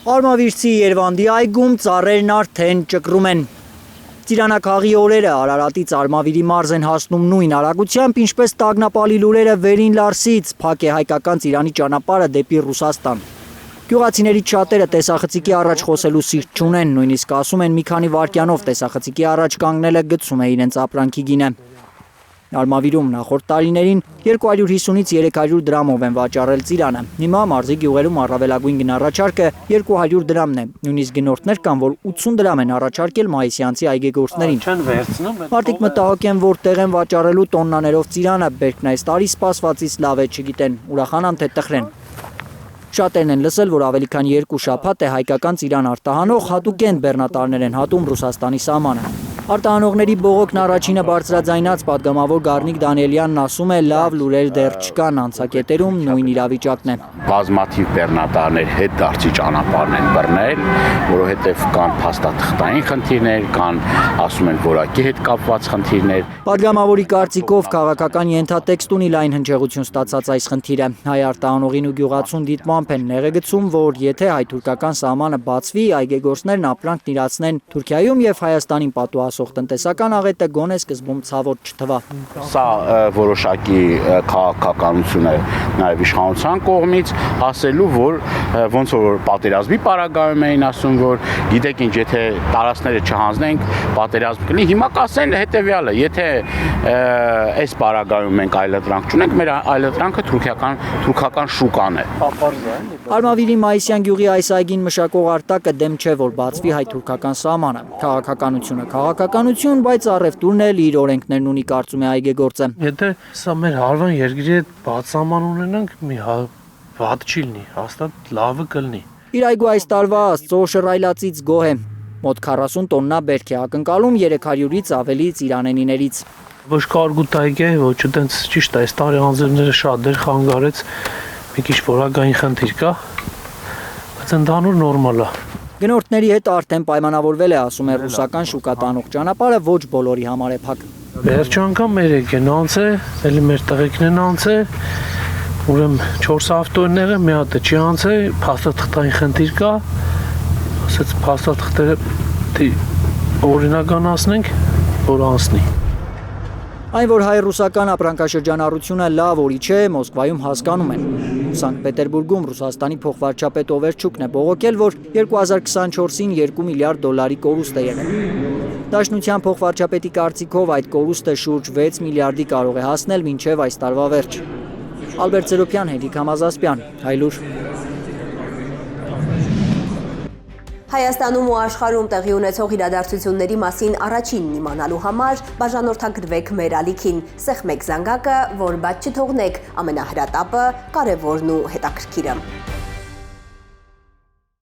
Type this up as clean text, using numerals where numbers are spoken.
Արմավիրցի Երևանդի այգում ծառերն արդեն ճկռում են։ Ծիրանաքաղի օրերը Արարատից Արմավիրի մարզ են հասնում նույն արագությամբ, ինչպես տագնապալի լուրերը Վերին Լարսից, փակ է հայկական Ծիրանի ճանապարհը դեպի Ռուսաստան։ Գյուղացիներից շատերը տեսախցիկի առաջ խոսելու սիրտ չունեն, նույնիսկ ասում են մի քանի վայրկյանով տեսախցիկի առաջ կանգնելը գցում է իրենց ապրանքի գինը։ Արմավիրում նախորդ տարիներին 250-ից 300 դրամով են վաճառել ծիրանը։ Հիմա մարզի գյուղերում առավելագույն գնառաչարկը 200 դրամն է։ Նույնիսկ գնորդներ կան, որ 80 դրամ են առաջարկել մայիսյանցի այգեգործներին։ Մարդիկ մտահոգ են, որ տեղ են վաճառելու տոննաներով ծիրանը, բերքն այս տարի սպասվածից լավ է չգիտեն, ուրախանան թե տխրեն։ Շատերն են լսել, որ ավելի քան 2 շաբաթ է հայկական ծիրան արտահանող հատուկենտ բեռնատարներ են հատում Ռուսաստանի սահմանը։ Արտահանողների բողոքն առաջինը բարձրաձայնած պատգամավոր Գառնիկ Դանիելյանն ասում է, լավ լուրեր դեռ չկան, անցակետերում նույն իրավիճակն է։ Բազմաթիվ բեռնատարներ հետդարձի ճանապարհն են բռնել, որովհետև կան փաստաթղթային խնդիրներ, կան ասում են որակի հետ կապված խնդիրներ։ Պատգամավորի կարծիքով քաղաքական ենթատեքստ ունի լայն հնչեղություն ստացած այս խնդիրը։ Հայ արտահանողին ու գյուղացուն դիտմամբ են նեղեգծում, որ եթե հայ-թուրքական սահմանը բացվի, այգեգործներն ապրանքն իրացնեն Թուրքիայում եւ Հայաստանին պատուհասող տնտեսական աղետը գոնե սկզբում ցավոտ չթվա։ Սա որոշակի քաղաքականություն է նաև իշխանության կողմից, ասելու, որ ոնց որ պատերազմի պարագայում էին ասում, որ գիտեք ինչ, եթե տարածքները չհանձնենք, պատերազմ կլինի։ Հիմա կասեն հետեւյալը, եթե այս պարագայում մենք այլընտրանք չունենք, մեր այլընտրանքը թուրքական շուկան է։ Արմավիրի Մայիսյան գյուղի այս այգին մշակող Արտակը դեմ չէ, որ բացվի հայ-թուրքական սահմանը։ Քաղաքականությունը քաղաքականություն, բայց առևտուրն էլ իր օրենքներն ունի, կարծում է այգեգործը։ Եթե սա մեր հարևան երկրի հետ բաց սահման ունենանք, մի վատ չի լինի, հաստատ լավը կլինի։ Իր այգու այս տարվա Աստծո շռայլածից գոհ է։ Մոտ 40 տոննա բերք է ակնկալում 300-ից ավելի ծիրանենիներից։ Ոչ կարգուտ այգ է, ոչ այտենց ճիշտ է, այս տարի անձրևները շատ դեր խանգարեց, մի քիչ որակային խնդիր կա, բայց ընդհանուր նորմալ է։ Գնորդների հետ արդեն պայմանավորվել է, ասում է ռուսական շուկատանող ճանապարհը ոչ բոլորի համար է փակ։ Վերջ անգամ մեր եկեն անց է, էլի մեր տղեկն են անց է, ուրեմն 4 ավտոները մի հատ չի անց է, փաստաթղթային խնդիր կա, ասած փաստաթղթերը օրինականացնենք, որ անցնի։ Այն, որ հայ-ռուսական ապրանքաշրջանառությունը լավ օրի չէ, Մոսկվայում հասկանում են։ Սանկտ Պետերբուրգում Ռուսաստանի փոխվարչապետ Օվերչուկն է բողոքել, որ 2024-ին $2 միլիարդ կորուստ է եղել։ Դաշնության փոխվարչապետի կարծիքով այդ կորուստը շուրջ 6 միլիարդի կարող է հասնել մինչև այս տարվա վերջ։ Ալբերտ Սերոբյան, Հենրիկ Համազասպյան, Հայլուր։ Հայաստանում ու աշխարհում տեղի ունեցող իրադարձությունների մասին առաջինն իմանալու համար բաժանորդագրվեք մեր ալիքին, սեղմեք զանգակը, որ բաց չթողնեք ամենահրատապը, կարևորն ու հետաքրքիրը։